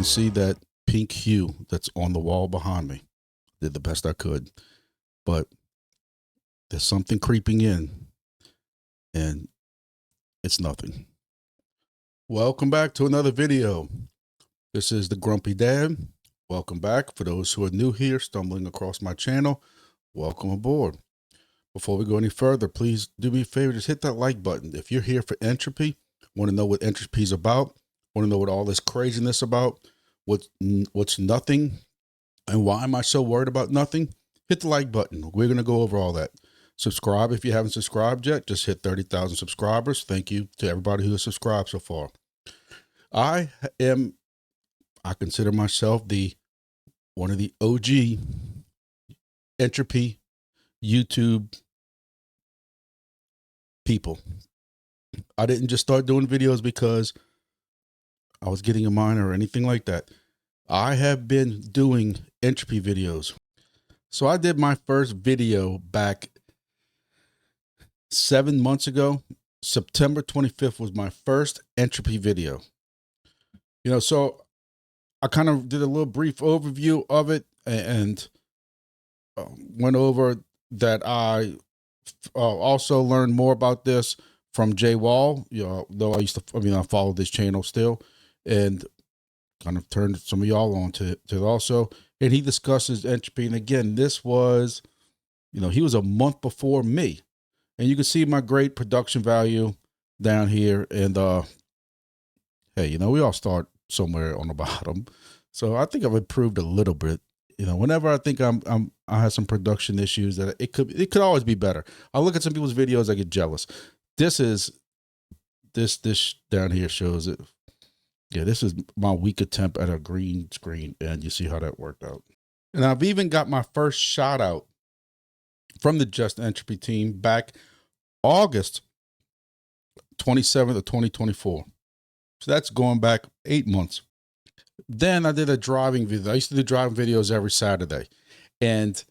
see that pink hue that's on the wall behind me. Did the best I could, but there's something creeping in, and it's nothing. Welcome back to another video. This is the Grumpy Dad. Welcome back. For those who are new here, stumbling across my channel, welcome aboard. Before we go any further, please do me a favor, just hit that like button. If you're here for Entropy, want to know what Entropy is about, want to know what all this craziness about, what's nothing, and why am I so worried about nothing, hit the like button. We're going to go over all that. Subscribe if you haven't subscribed yet. Just hit 30,000 subscribers. Thank you to everybody who has subscribed so far. I consider myself one of the OG Entropy YouTube people. I didn't just start doing videos because I was getting a miner or anything like that. I have been doing Entropy videos. So I did my first video back 7 months ago. September 25th was my first Entropy video. So I kind of did a little brief overview of it and went over that I also learned more about this from Jay Wall. Though I follow this channel still, and kind of turned some of y'all on to it also. And he discusses Entropy. And again, this was, he was a month before me. And you can see my great production value down here. And hey, we all start somewhere on the bottom. So I think I've improved a little bit. Whenever I think I have some production issues, that it could always be better. I look at some people's videos, I get jealous. This down here shows it. Yeah, this is my weak attempt at a green screen, and you see how that worked out. And I've even got my first shout out from the Just Entropy team back August 27th of 2024. So that's going back 8 months. Then I did a driving video. I used to do driving videos every Saturday. And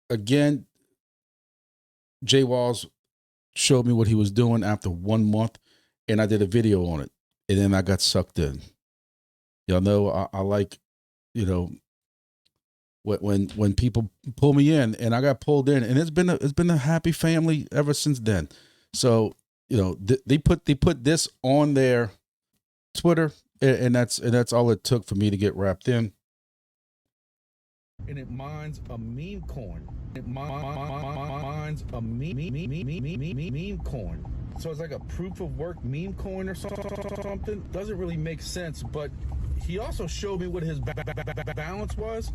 again, Jay Walls showed me what he was doing after 1 month, and I did a video on it. And then I got sucked in. Y'all know I like, when people pull me in, and I got pulled in, and it's been a happy family ever since then. So, they put this on their Twitter, and that's all it took for me to get wrapped in. And it mines a meme coin. It mines a meme coin. So it's like a proof of work meme coin or something. Doesn't really make sense, but he also showed me what his balance was,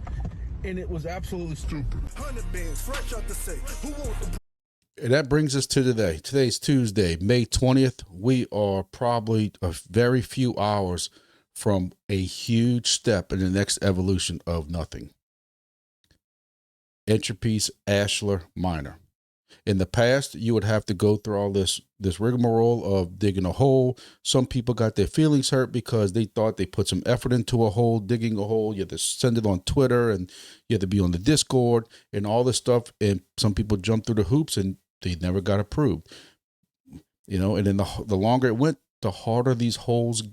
and it was absolutely stupid. 100 bands, fresh out the safe. Who wants the... And that brings us to today. Today's Tuesday, May 20th. We are probably a very few hours from a huge step in the next evolution of nothing. Entropy's Ashlar Miner. In the past, you would have to go through all this rigmarole of digging a hole. Some people got their feelings hurt because they thought they put some effort into a hole, digging a hole. You had to send it on Twitter, and you had to be on the Discord and all this stuff. And some people jumped through the hoops and they never got approved. And then the longer it went, the harder these holes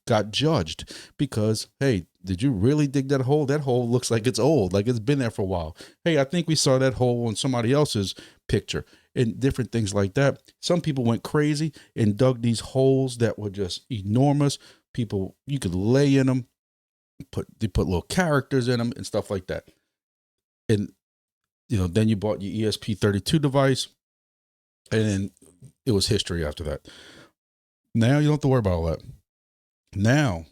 got judged, because, hey, did you really dig that hole? That hole looks like it's old, like it's been there for a while. Hey, I think we saw that hole on somebody else's picture, and different things like that. Some people went crazy and dug these holes that were just enormous. People, you could lay in them, they put little characters in them and stuff like that. And then you bought your ESP32 device, and then it was history after that. Now you don't have to worry about all that. Now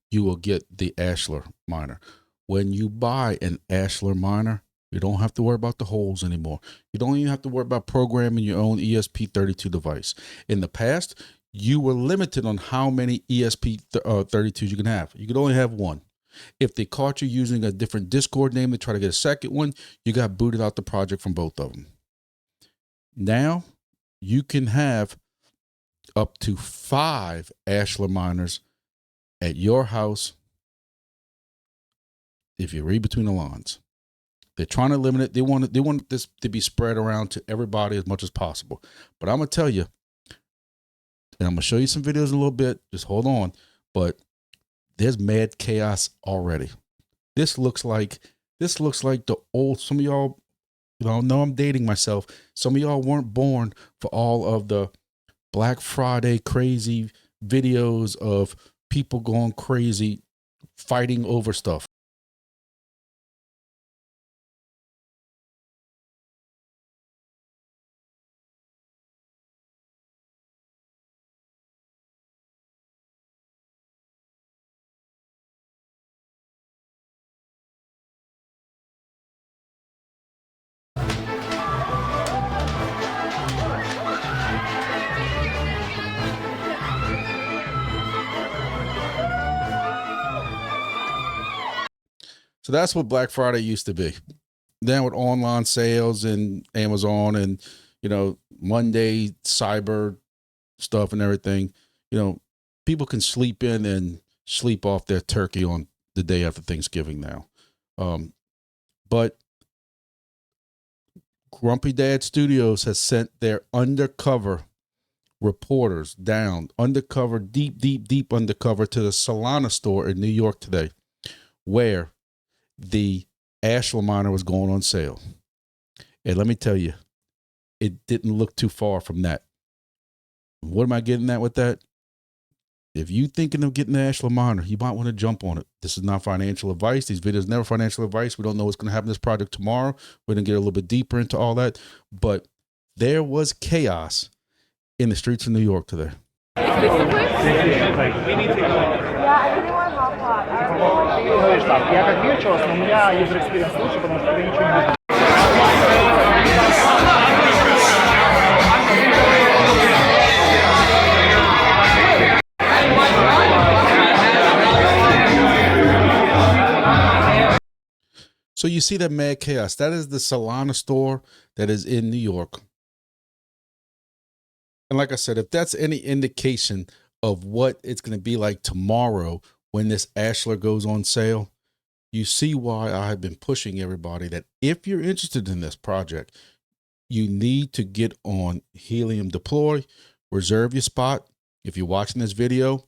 you will get the Ashlar Miner. When you buy an Ashlar Miner, you don't have to worry about the holes anymore. You don't even have to worry about programming your own ESP32 device. In the past, you were limited on how many ESP32s you can have. You could only have one. If they caught you using a different Discord name to try to get a second one, you got booted out the project from both of them. Now you can have up to 5 Ashlar miners at your house if you read between the lines. They're trying to limit it. They want this to be spread around to everybody as much as possible. But I'm going to tell you, and I'm going to show you some videos in a little bit. Just hold on. but there's mad chaos already. This looks like the old, some of y'all, I know I'm dating myself. Some of y'all weren't born for all of the Black Friday crazy videos of people going crazy fighting over stuff. So that's what Black Friday used to be. Then with online sales and Amazon and, Monday cyber stuff and everything, people can sleep in and sleep off their turkey on the day after Thanksgiving now. But Grumpy Dad Studios has sent their undercover reporters down, undercover, deep undercover, to the Solana store in New York today, where the Ashlar Miner was going on sale. And let me tell you, it didn't look too far from that. What am I getting at with that? If you thinking of getting the Ashlar Miner, you might want to jump on it. This is not financial advice. These videos never financial advice. We don't know what's going to happen in this project tomorrow. We're going to get a little bit deeper into all that. But there was chaos in the streets of New York today. So you see that mad chaos. That is the Solana store that is in New York. And like I said, if that's any indication of what it's going to be like tomorrow when this Ashlar goes on sale, you see why I have been pushing everybody that if you're interested in this project, you need to get on Helium Deploy, reserve your spot. If you're watching this video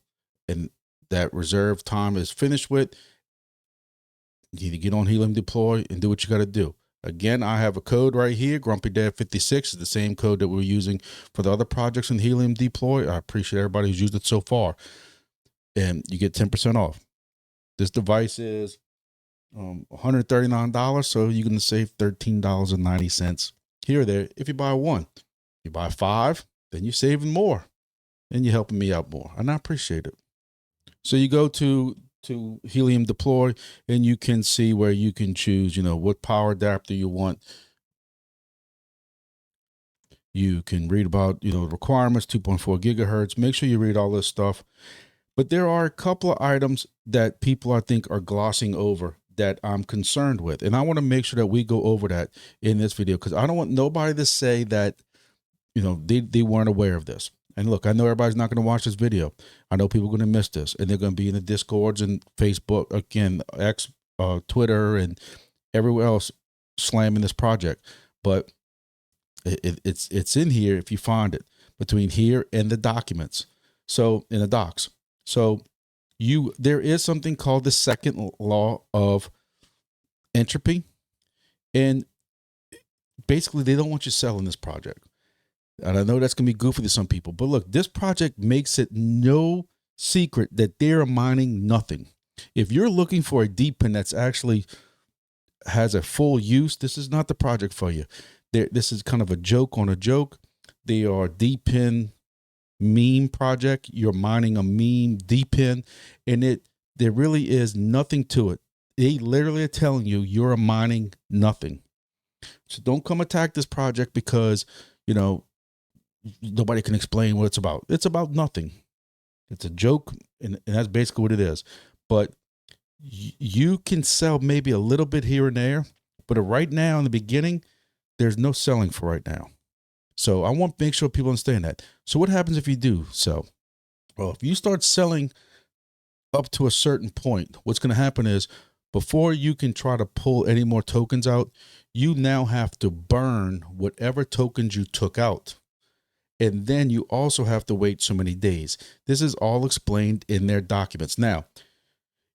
and that reserve time is finished with, you need to get on Helium Deploy and do what you got to do. Again, I have a code right here. GrumpyDad56 is the same code that we're using for the other projects in Helium Deploy. I appreciate everybody who's used it so far. And you get 10% off. This device is $139, so you're going to save $13.90 here or there if you buy one. If you buy 5, then you're saving more. And you're helping me out more. And I appreciate it. So you go to Helium Deploy, and you can see where you can choose, what power adapter you want. You can read about, the requirements, 2.4 gigahertz. Make sure you read all this stuff. But there are a couple of items that people, I think, are glossing over that I'm concerned with. And I want to make sure that we go over that in this video, because I don't want nobody to say that, they weren't aware of this. And look, I know everybody's not going to watch this video. I know people are going to miss this, and they're going to be in the Discords and Facebook, again, X, Twitter, and everywhere else slamming this project. But it's in here if you find it, between here and the documents. So in the docs. So there is something called the second law of entropy, and basically they don't want you selling this project. And I know that's going to be goofy to some people, but look, this project makes it no secret that they're mining nothing. If you're looking for a deep pin that's actually has a full use, this is not the project for you. This is kind of a joke on a joke. They are deep pin meme project. You're mining a meme deep pin, and there really is nothing to it. They literally are telling you you're mining nothing. So don't come attack this project because, nobody can explain what it's about. It's about nothing. It's a joke, and that's basically what it is. But you can sell maybe a little bit here and there, but right now in the beginning, there's no selling for right now. So I want to make sure people understand that. So what happens if you do sell? Well, if you start selling up to a certain point, what's going to happen is before you can try to pull any more tokens out, you now have to burn whatever tokens you took out. And then you also have to wait so many days. This is all explained in their documents. Now,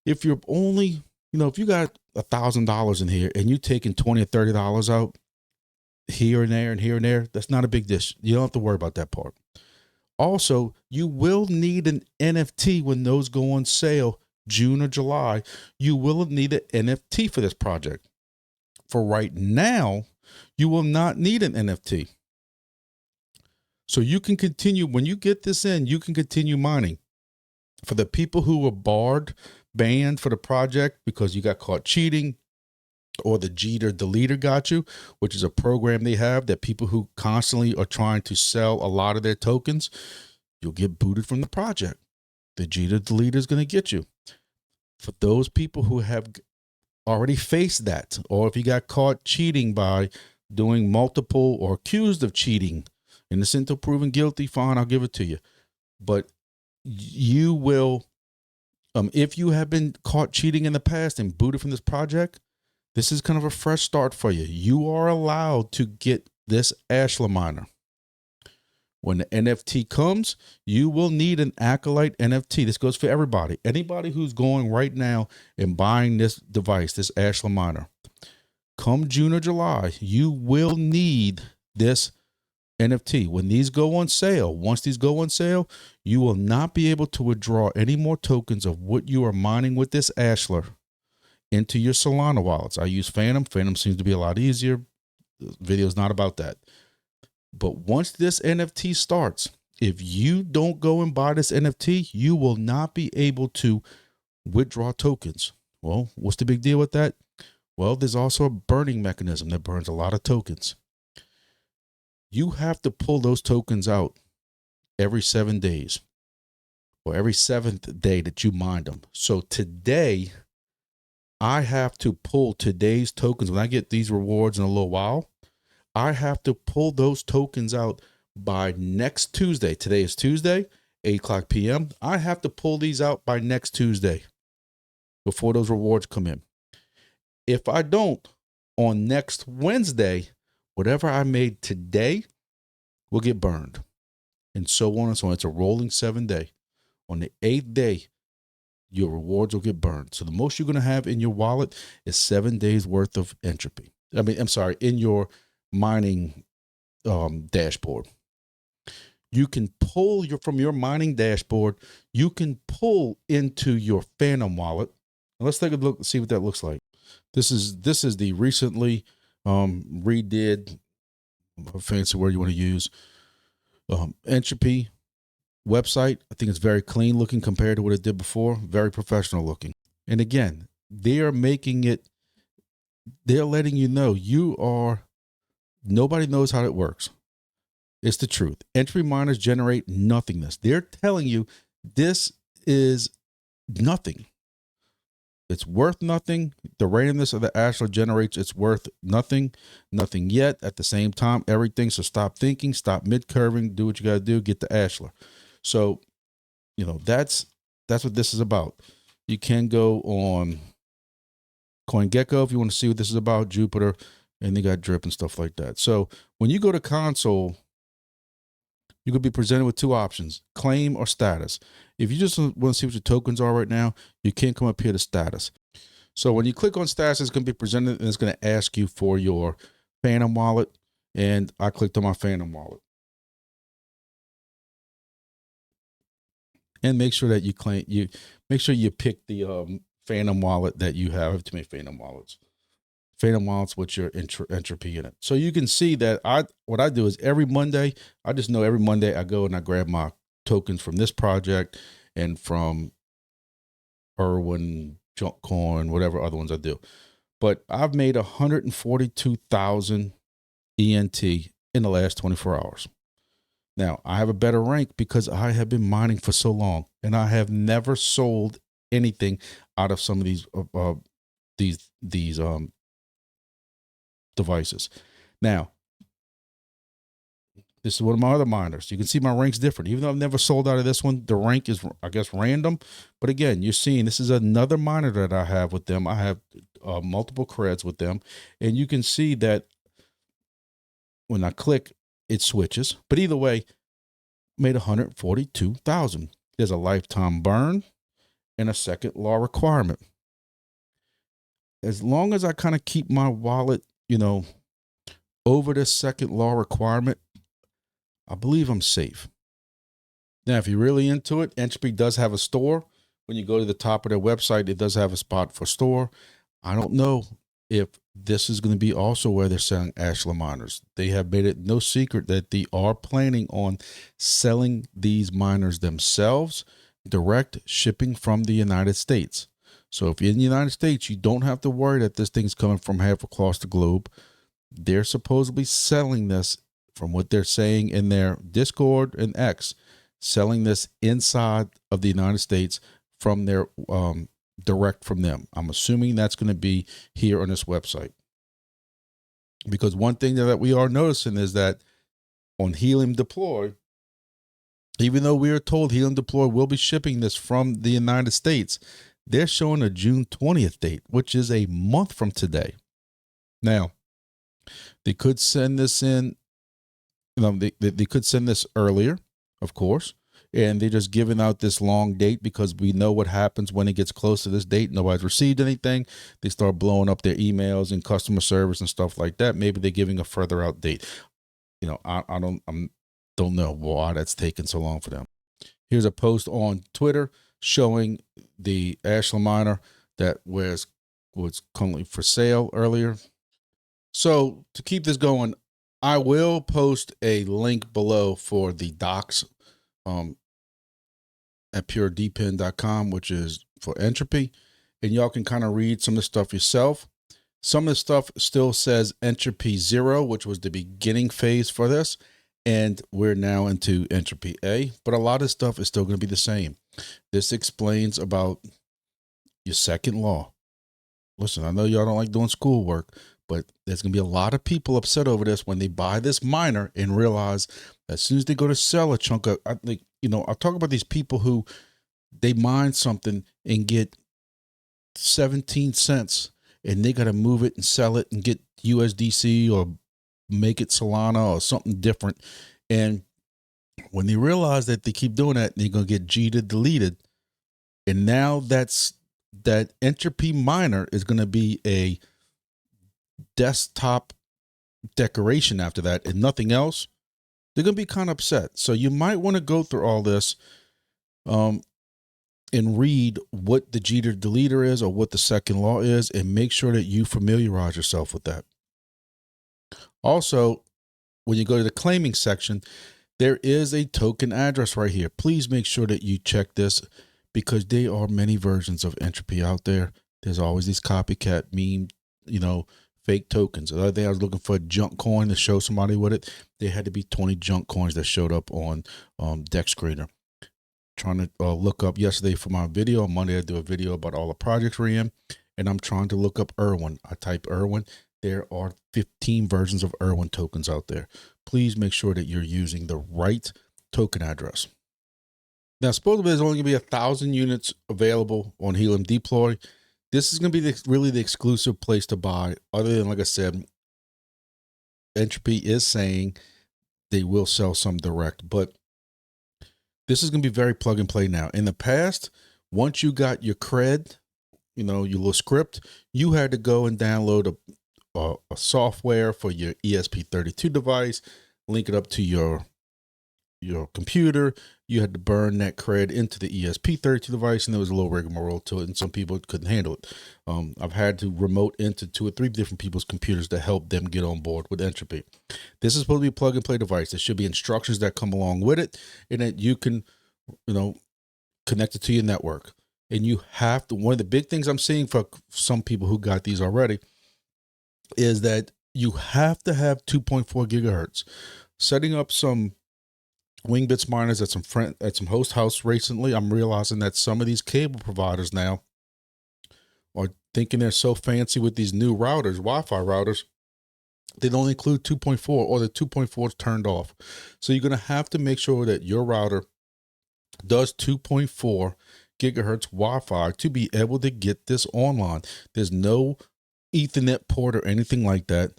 if you're only, if you got $1,000 in here and you taking $20 or $30 out here and there and here and there, that's not a big dish. You don't have to worry about that part. Also, you will need an NFT when those go on sale, June or July. You will need an NFT for this project. For right now, you will not need an NFT. So you can continue, when you get this in, you can continue mining. For the people who were banned for the project because you got caught cheating, or the Jeter Deleter got you, which is a program they have that people who constantly are trying to sell a lot of their tokens, you'll get booted from the project. The Jeter Deleter is going to get you. For those people who have already faced that, or if you got caught cheating by doing multiple or accused of cheating, innocent until proven guilty, fine, I'll give it to you. But you will, if you have been caught cheating in the past and booted from this project, this is kind of a fresh start for you. You are allowed to get this Ashlar Miner. When the NFT comes, you will need an Acolyte NFT. This goes for everybody. Anybody who's going right now and buying this device, this Ashlar Miner, come June or July, you will need this NFT. When these go on sale, once these go on sale, you will not be able to withdraw any more tokens of what you are mining with this Ashlar into your Solana wallets. I use Phantom. Phantom seems to be a lot easier. The video is not about that. But once this NFT starts, if you don't go and buy this NFT, you will not be able to withdraw tokens. Well, what's the big deal with that? Well, there's also a burning mechanism that burns a lot of tokens. You have to pull those tokens out every 7 days, or every 7th day that you mine them. So today, I have to pull today's tokens. When I get these rewards in a little while, I have to pull those tokens out by next Tuesday. Today is Tuesday, 8:00 p.m. I have to pull these out by next Tuesday before those rewards come in. If I don't, on next Wednesday, whatever I made today will get burned, and so on and so on. It's a rolling 7-day. On the 8th day, your rewards will get burned. So the most you're going to have in your wallet is 7 days worth of entropy. In your mining dashboard. You can pull from your mining dashboard, you can pull into your Phantom wallet. Now let's take a look and see what that looks like. This is the recently redid, a fancy word you want to use, Entropy website. I think it's very clean looking compared to what it did before. Very professional looking. And again, they are making it, they're letting you know nobody knows how it works. It's the truth. Entropy miners generate nothingness. They're telling you this is nothing. It's worth nothing. The randomness of the Ashlar generates it's worth nothing yet. At the same time, everything. So stop thinking, stop mid-curving, do what you got to do, get the Ashlar. So, that's what this is about. You can go on CoinGecko if you want to see what this is about, Jupiter, and they got drip and stuff like that. So when you go to console, you could be presented with two options, claim or status. If you just want to see what your tokens are right now, you can't come up here to status. So when you click on status, it's going to be presented and it's going to ask you for your Phantom wallet. And I clicked on my Phantom wallet. And make sure that make sure you pick the Phantom wallet that you have. I have too many Phantom wallets. Phantom wallets with your entropy in it. So you can see that what I do is every Monday, I just know every Monday I go and I grab my tokens from this project and from Irwin, Junk Coin, whatever other ones I do. But I've made 142,000 ENT in the last 24 hours. Now, I have a better rank because I have been mining for so long and I have never sold anything out of some of these devices. Now, this is one of my other miners. You can see my rank's different. Even though I've never sold out of this one, the rank is, I guess, random. But again, you're seeing this is another miner that I have with them. I have multiple creds with them. And you can see that when I click, it switches. But either way, made 142,000. There's a lifetime burn and a second law requirement. As long as I kind of keep my wallet, over this second law requirement, I believe I'm safe. Now, if you're really into it, Entropy does have a store. When you go to the top of their website, it does have a spot for store. I don't know if this is going to be also where they're selling Ashlar miners. They have made it no secret that they are planning on selling these miners themselves, direct shipping from the United States. So if you're in the United States, you don't have to worry that this thing's coming from half across the globe. They're supposedly selling this, from what they're saying in their Discord and X, selling this inside of the United States from their direct from them. I'm assuming that's going to be here on this website. Because one thing that we are noticing is that on Helium Deploy, even though we are told Helium Deploy will be shipping this from the United States, they're showing a June 20th date, which is a month from today. Now, they could send this in, they could send this earlier, of course, and they're just giving out this long date because we know what happens when it gets close to this date. Nobody's received anything. They start blowing up their emails and customer service and stuff like that. Maybe they're giving a further out date. I don't know why that's taking so long for them. Here's a post on Twitter showing the Ashlar miner that was currently for sale earlier. So to keep this going, I will post a link below for the docs at puredepin.com, which is for Entropy, and y'all can kind of read some of the stuff yourself. Some of the stuff still says Entropy 0, which was the beginning phase for this, and we're now into Entropy A, but a lot of stuff is still going to be the same. This explains about your second law. Listen, I know y'all don't like doing schoolwork, but there's going to be a lot of people upset over this when they buy this miner and realize that as soon as they go to sell a chunk of, I'll talk about these people who they mine something and get 17 cents and they got to move it and sell it and get USDC or make it Solana or something different. And when they realize that they keep doing that, they're going to get G'd deleted. And now that Entropy miner is going to be a desktop decoration after that and nothing else. They're going to be kind of upset. So you might want to go through all this and read what the Jeter deleter is or what the second law is and make sure that you familiarize yourself with that. Also, when you go to the claiming section, there is a token address right here. Please make sure that you check this because there are many versions of Entropy out there. There's always these copycat meme, fake tokens. The other day I was looking for a junk coin to show somebody with it. There had to be 20 junk coins that showed up on Dex Screener. Trying to look up yesterday for my video. On Monday I do a video about all the projects we're in, and I'm trying to look up Irwin. I type Irwin. There are 15 versions of Irwin tokens out there. Please make sure that you're using the right token address. Now, supposedly there's only going to be 1,000 units available on Helium Deploy. This is going to be really the exclusive place to buy. Other than, like I said, Entropy is saying they will sell some direct, but this is going to be very plug and play now. In the past, once you got your cred, your little script, you had to go and download a software for your ESP32 device, link it up to your computer. You had to burn that cred into the ESP32 device, and there was a little rigmarole to it, and some people couldn't handle it. I've had to remote into 2 or 3 different people's computers to help them get on board with Entropy. This is supposed to be a plug and play device. There should be instructions that come along with it, and that you can, connect it to your network. And you have to, one of the big things I'm seeing for some people who got these already is that you have to have 2.4 gigahertz. Setting up some Wingbits miners at some host house recently, I'm realizing that some of these cable providers now are thinking they're so fancy with these new routers, Wi-Fi routers, they don't include 2.4 or the 2.4 is turned off. So you're going to have to make sure that your router does 2.4 gigahertz Wi-Fi to be able to get this online. There's no Ethernet port or anything like that.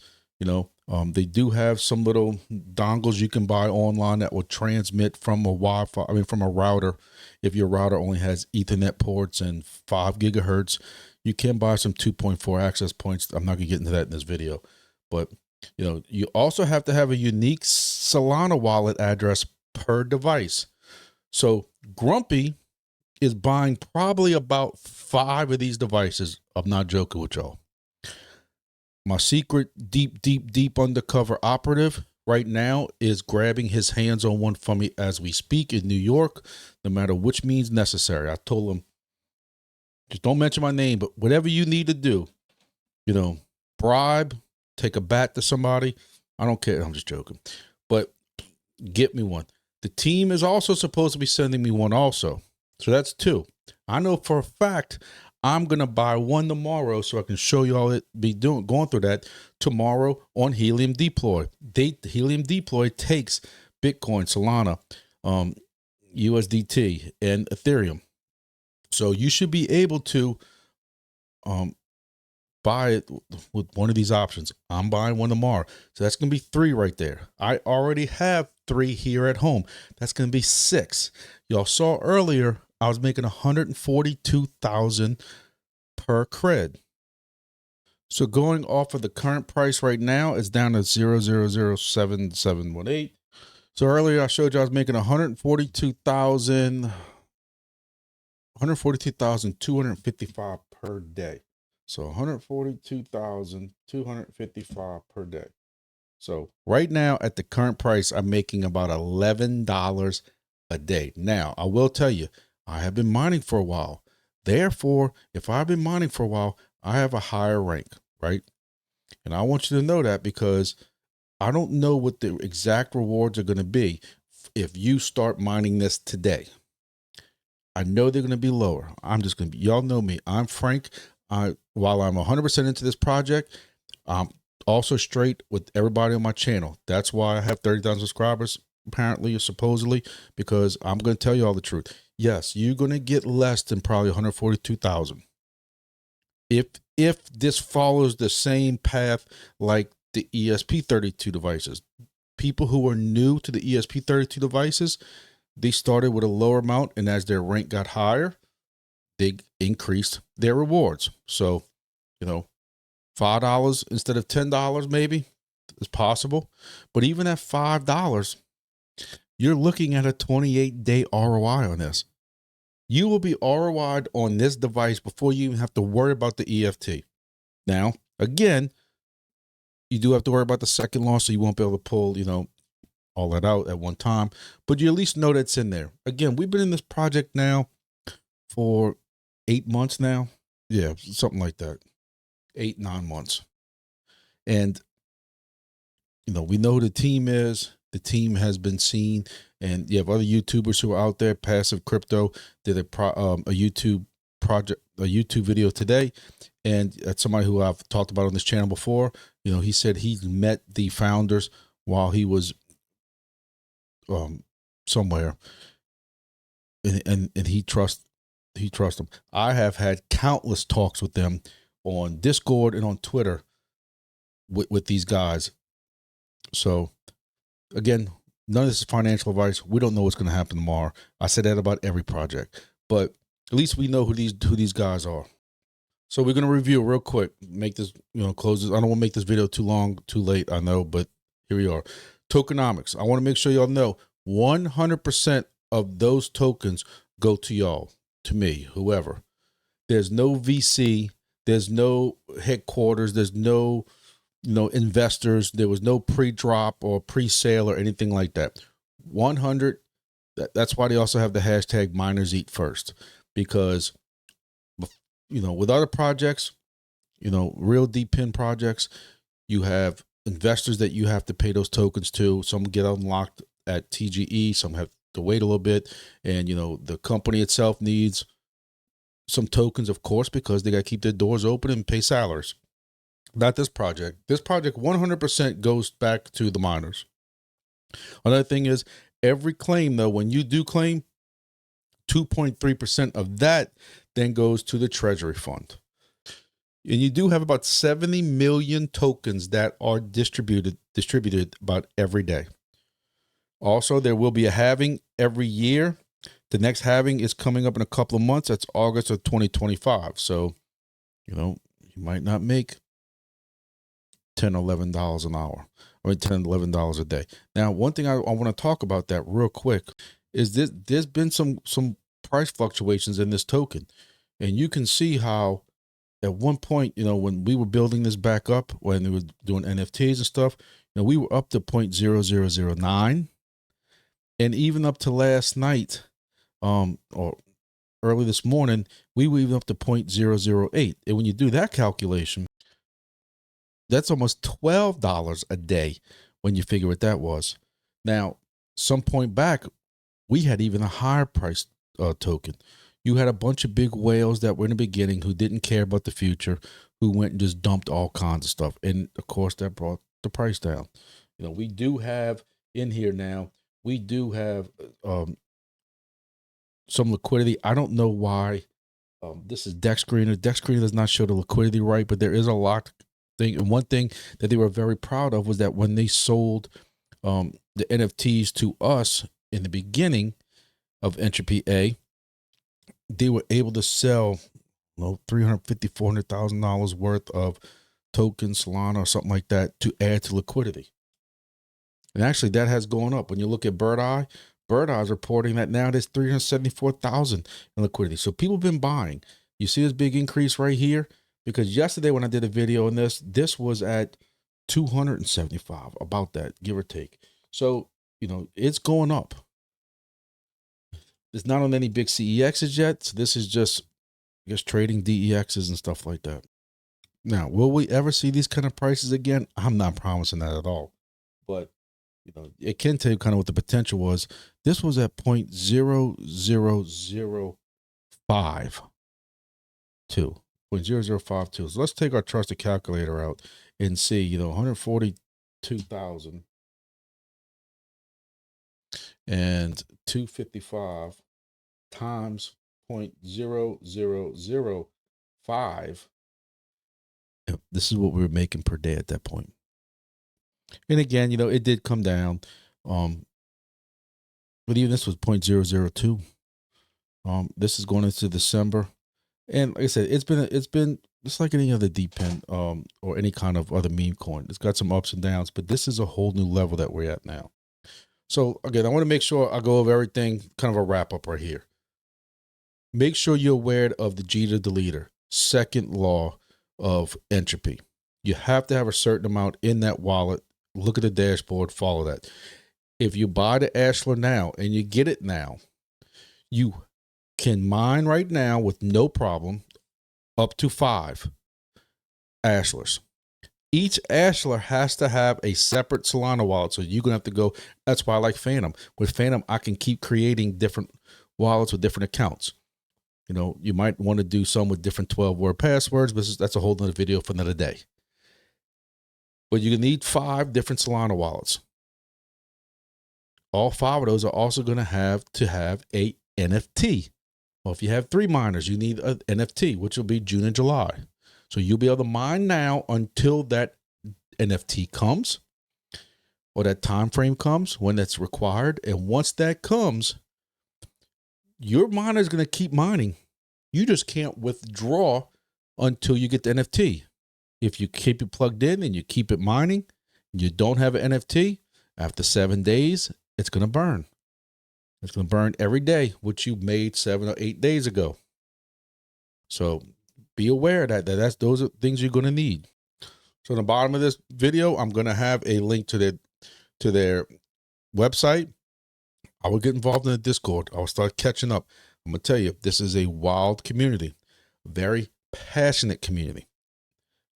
They do have some little dongles you can buy online that will transmit from a Wi-Fi, from a router. If your router only has Ethernet ports and 5 gigahertz, you can buy some 2.4 access points. I'm not gonna get into that in this video, but you also have to have a unique Solana wallet address per device. So Grumpy is buying probably about 5 of these devices. I'm not joking with y'all. My secret deep undercover operative right now is grabbing his hands on one for me as we speak in New York, no matter which means necessary. I told him, just don't mention my name, but whatever you need to do, bribe, take a bat to somebody. I don't care. I'm just joking, but get me one. The team is also supposed to be sending me one also. So that's 2. I know for a fact I'm going to buy one tomorrow so I can show y'all it going through that tomorrow on Helium Deploy. Helium Deploy takes Bitcoin, Solana, USDT, and Ethereum. So you should be able to buy it with one of these options. I'm buying one tomorrow. So that's going to be 3 right there. I already have 3 here at home. That's going to be 6. Y'all saw earlier, I was making 142,000 per cred. So going off of the current price right now, it's down to 0.007718. So earlier I showed you I was making 142,255 per day. So 142,255 per day. So right now at the current price, I'm making about $11 a day. Now, I will tell you, I have been mining for a while. Therefore, if I've been mining for a while, I have a higher rank, right? And I want you to know that because I don't know what the exact rewards are going to be if you start mining this today. I know they're going to be lower. I'm just going to be, y'all know me. I'm frank. While I'm 100% into this project, I'm also straight with everybody on my channel. That's why I have 30,000 subscribers, apparently or supposedly, because I'm going to tell you all the truth. Yes, you're going to get less than probably 142,000. If this follows the same path like the ESP32 devices. People who are new to the ESP32 devices, they started with a lower amount, and as their rank got higher, they increased their rewards. So, $5 instead of $10 maybe is possible. But even at $5, you're looking at a 28-day ROI on this. You will be ROI'd on this device before you even have to worry about the EFT. Now, again, you do have to worry about the second loss, so you won't be able to pull, all that out at one time. But you at least know that's in there. Again, we've been in this project now for 8 months now. Yeah, something like that. 8, 9 months. And, we know who the team is. The team has been seen. And you have other YouTubers who are out there. Passive Crypto did a YouTube video today. And that's somebody who I've talked about on this channel before. He said he met the founders while he was somewhere. And he trusts them. I have had countless talks with them on Discord and on Twitter with these guys. So again, none of this is financial advice. We don't know what's going to happen tomorrow. I said that about every project, but at least we know who these guys are. So we're going to review real quick, make this, close this. I don't want to make this video too long, too late. I know, but here we are. Tokenomics. I want to make sure y'all know 100% of those tokens go to y'all, to me, whoever. There's no VC. There's no headquarters. There's no, investors. There was no pre-drop or pre-sale or anything like that. 100. That's why they also have the hashtag miners eat first, because, with other projects, real deep pin projects, you have investors that you have to pay those tokens to. Some get unlocked at TGE. Some have to wait a little bit. And, the company itself needs some tokens, of course, because they got to keep their doors open and pay salaries. Not this project. This project 100% goes back to the miners. Another thing is every claim, though, when you do claim, 2.3% of that then goes to the Treasury Fund. And you do have about 70 million tokens that are distributed about every day. Also, there will be a halving every year. The next halving is coming up in a couple of months. That's August of 2025. So, you might not make $10, $11 an hour, or $10, $11 a day. Now, one thing I want to talk about that real quick is there's been some price fluctuations in this token. And you can see how at one point, when we were building this back up, when they were doing NFTs and stuff, we were up to 0.0009. And even up to last night, or early this morning, we were even up to 0.008. And when you do that calculation, that's almost $12 a day when you figure what that was. Now, some point back, we had even a higher price token. You had a bunch of big whales that were in the beginning who didn't care about the future, who went and just dumped all kinds of stuff. And of course, that brought the price down. We do have in here now, we do have some liquidity. I don't know why this is Dex Screener. Dex Screener does not show the liquidity right, but there is a lot thing. And one thing that they were very proud of was that when they sold the NFTs to us in the beginning of Entropy A, they were able to sell $350,000, $400,000 worth of tokens, Solana, or something like that to add to liquidity. And actually, that has gone up. When you look at Bird Eye is reporting that now there's 374,000 in liquidity. So people have been buying. You see this big increase right here? Because yesterday when I did a video on this was at 275, about that, give or take. So, it's going up. It's not on any big CEXs yet. So this is just, I guess, trading DEXs and stuff like that. Now, will we ever see these kind of prices again? I'm not promising that at all. But, it can tell you kind of what the potential was. This was at 0.0005. 0.0052. So let's take our trusted calculator out and see, 142,000 and 255 times 0.0005. This is what we were making per day at that point. And again, it did come down. But even this was 0.002. This is going into December. And like I said, it's been just like any other DPEN or any kind of other meme coin. It's got some ups and downs, but this is a whole new level that we're at now. So again, I want to make sure I go over everything, kind of a wrap up right here. Make sure you're aware of the G to the leader, second law of entropy. You have to have a certain amount in that wallet. Look at the dashboard, follow that. If you buy the Ashlar now and you get it now, you can mine right now with no problem up to 5 Ashlars. Each Ashlar has to have a separate Solana wallet. So you're going to have to go. That's why I like Phantom. With Phantom, I can keep creating different wallets with different accounts. You might want to do some with different 12-word passwords, but that's a whole nother video for another day. But you need 5 different Solana wallets. All 5 of those are also going to have a NFT. Well, if you have 3 miners, you need an NFT, which will be June and July. So you'll be able to mine now until that NFT comes, or that time frame comes when that's required. And once that comes, your miner is going to keep mining. You just can't withdraw until you get the NFT. If you keep it plugged in and you keep it mining, you don't have an NFT, after 7 days, it's going to burn. It's going to burn every day, which you made 7 or 8 days ago. So be aware that those are things you're going to need. So in the bottom of this video, I'm going to have a link to their website. I will get involved in the Discord. I will start catching up. I'm going to tell you, this is a wild community, very passionate community.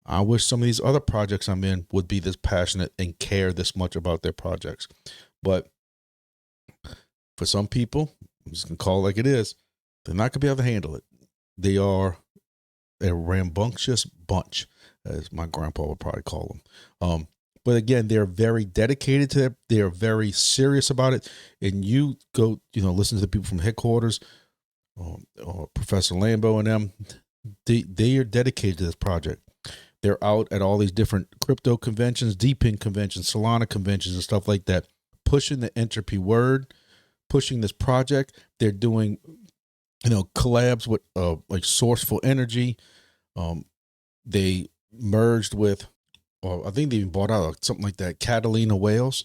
I wish some of these other projects I'm in would be this passionate and care this much about their projects. But for some people, I'm just going to call it like it is, they're not going to be able to handle it. They are a rambunctious bunch, as my grandpa would probably call them. But again, they're very dedicated to it. They are very serious about it. And you go, listen to the people from headquarters, or Professor Lambo and them. They are dedicated to this project. They're out at all these different crypto conventions, DeepIn conventions, Solana conventions, and stuff like that, pushing the entropy word, pushing this project. They're doing, collabs with like Sourceful Energy. They merged with, I think they even bought out something like that, Catalina Whales,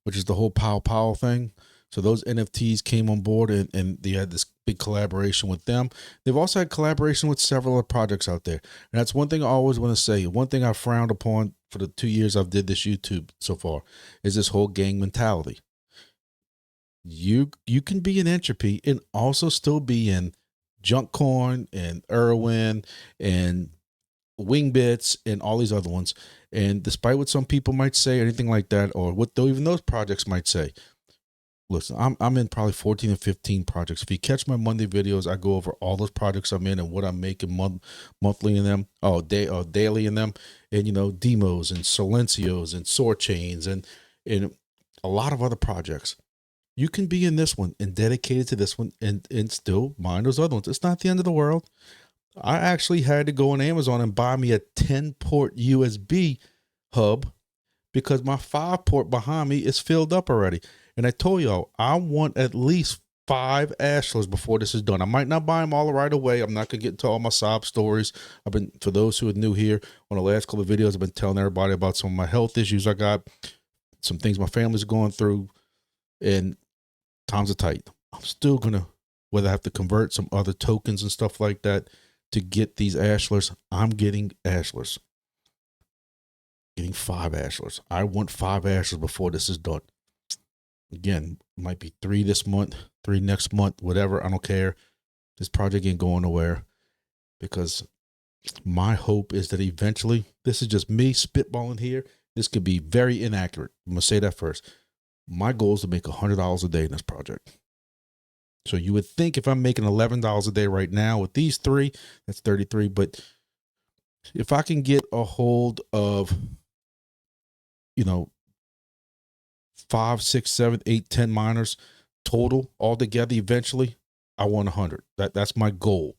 which is the whole Pow thing. So those NFTs came on board, and they had this big collaboration with them. They've also had collaboration with several other projects out there. And that's one thing I always want to say. One thing I frowned upon for the 2 years I've did this YouTube so far is this whole gang mentality. You can be in Entropy and also still be in Junkcoin and Irwin and Wingbits and all these other ones. And despite what some people might say, or anything like that, or what even those projects might say, listen, I'm in probably 14 or 15 projects. If you catch my Monday videos, I go over all those projects I'm in and what I'm making monthly in them, daily in them, and demos and silencios and sword chains and a lot of other projects. You can be in this one and dedicated to this one and still mine those other ones. It's not the end of the world. I actually had to go on Amazon and buy me a 10-port USB hub because my 5-port behind me is filled up already. And I told y'all, I want at least 5 Ashlars before this is done. I might not buy them all right away. I'm not going to get into all my sob stories. For those who are new here, on the last couple of videos, I've been telling everybody about some of my health issues I got, some things my family's going through, and times are tight. I'm still going to, whether I have to convert some other tokens and stuff like that to get these Ashlars, I'm getting Ashlars. Getting 5 Ashlars. I want 5 Ashlars before this is done. Again, might be 3 this month, 3 next month, whatever. I don't care. This project ain't going nowhere because my hope is that eventually, this is just me spitballing here. This could be very inaccurate. I'm going to say that first. My goal is to make $100 a day in this project. So you would think if I'm making $11 a day right now with these 3, that's 33. But if I can get a hold of, 5, 6, 7, 8, 10 miners total altogether, eventually, I want 100. That's my goal.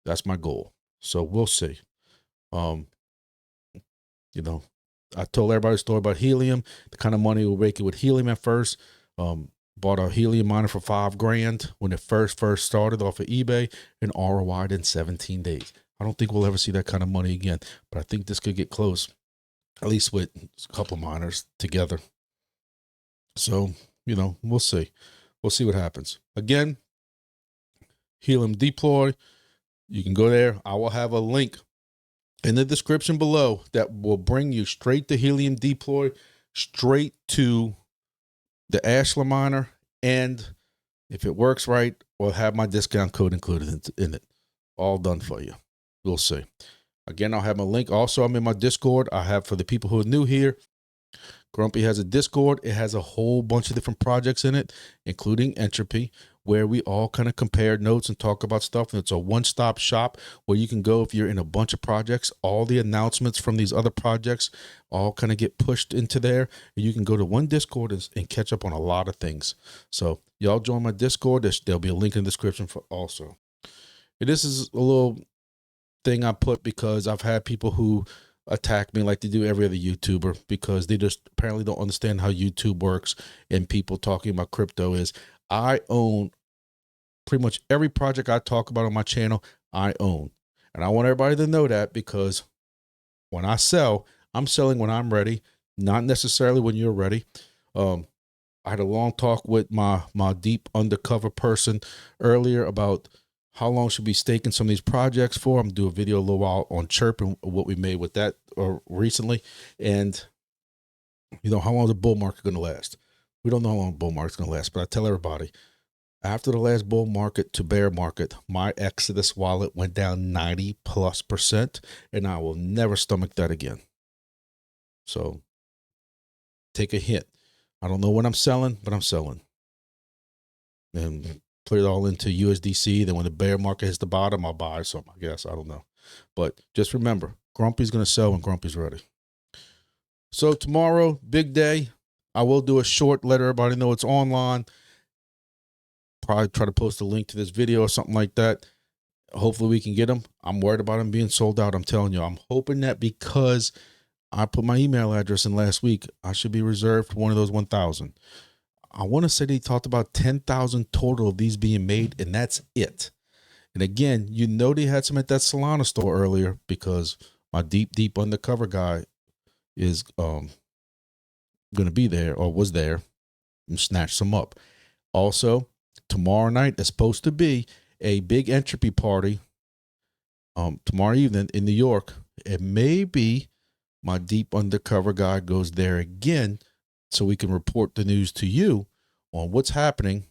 That's my goal. So we'll see. I told everybody a story about Helium, the kind of money we're making with Helium at first. Bought a Helium miner for $5,000 when it first started off of eBay and ROI'd in 17 days. I don't think we'll ever see that kind of money again, but I think this could get close, at least with a couple of miners together. So, we'll see. We'll see what happens. Again, Helium Deploy. You can go there. I will have a link in the description below that will bring you straight to Helium Deploy, straight to the Ashlar Miner, and if it works right, we'll have my discount code included in it. All done for you. We'll see. Again, I'll have my link. Also, I'm in my Discord. I have, for the people who are new here, Grumpy has a Discord. It has a whole bunch of different projects in it, including Entropy, where we all kind of compare notes and talk about stuff. And it's a one-stop shop where you can go if you're in a bunch of projects. All the announcements from these other projects all kind of get pushed into there. And you can go to one Discord and catch up on a lot of things. So y'all join my Discord. There'll be a link in the description for also. And this is a little thing I put because I've had people who attack me like they do every other YouTuber because they just apparently don't understand how YouTube works and people talking about crypto is. I own pretty much every project I talk about on my channel, I own. And I want everybody to know that because when I sell, I'm selling when I'm ready, not necessarily when you're ready. I had a long talk with my deep undercover person earlier about how long should we be staking some of these projects for. I'm going to do a video a little while on Chirp and what we made with that recently. And, how long is the bull market going to last? We don't know how long the bull market's going to last, but I tell everybody, after the last bull market to bear market, my Exodus wallet went down 90+%, and I will never stomach that again. So take a hint. I don't know when I'm selling, but I'm selling. And put it all into USDC. Then when the bear market hits the bottom, I'll buy some, I guess. I don't know. But just remember, Grumpy's going to sell when Grumpy's ready. So tomorrow, big day. I will do a short, let everybody know it's online. Probably try to post a link to this video or something like that. Hopefully we can get them. I'm worried about them being sold out. I'm telling you, I'm hoping that because I put my email address in last week, I should be reserved for one of those 1,000. I want to say they talked about 10,000 total of these being made, and that's it. And again, you know, they had some at that Solana store earlier because my deep undercover guy is going to be there, or was there, and snatched some up. Also, tomorrow night is supposed to be a big entropy party. Tomorrow evening in New York. It may be my deep undercover guy goes there again so we can report the news to you on what's happening.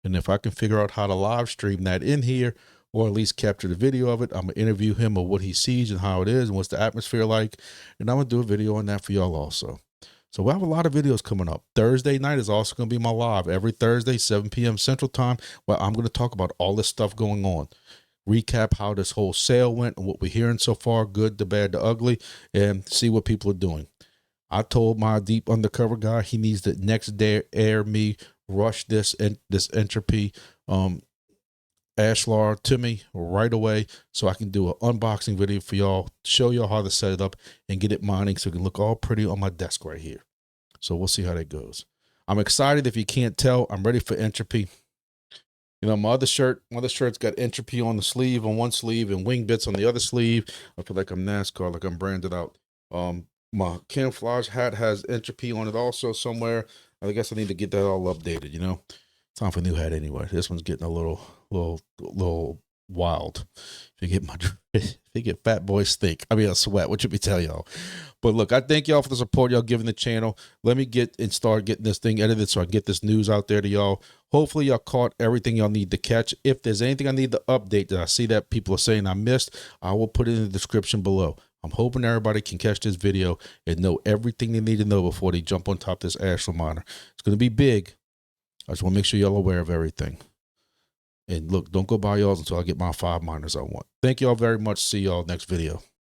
And if I can figure out how to live stream that in here, or at least capture the video of it, I'm going to interview him of what he sees and how it is and what's the atmosphere like. And I'm going to do a video on that for y'all also. So we'll have a lot of videos coming up. Thursday night is also going to be my live every Thursday, 7 p.m. Central Time, where I'm going to talk about all this stuff going on. Recap how this whole sale went and what we're hearing so far, good, the bad, the ugly, and see what people are doing. I told my deep undercover guy he needs to next day air me, rush this entropy Ashlar to me right away so I can do an unboxing video for y'all, show y'all how to set it up and get it mining so it can look all pretty on my desk right here. So we'll see how that goes. I'm excited. If you can't tell, I'm ready for entropy. You know, my other shirt's got entropy on the sleeve, on one sleeve, and wing bits on the other sleeve. I feel like I'm NASCAR, like I'm branded out. My camouflage hat has entropy on it also somewhere. I guess I need to get that all updated, you know. Time for a new hat anyway. This one's getting a little wild. If you get fat boy stink, I mean, I sweat. What should we tell y'all? But look, I thank y'all for the support y'all giving the channel. Let me get and start getting this thing edited so I can get this news out there to y'all. Hopefully y'all caught everything y'all need to catch. If there's anything I need to update that I see that people are saying I missed, I will put it in the description below. I'm hoping everybody can catch this video and know everything they need to know before they jump on top of this Ashlar Miner. It's going to be big. I just want to make sure y'all aware of everything. And look, don't go buy y'all until I get my 5 miners I want. Thank y'all very much. See y'all next video.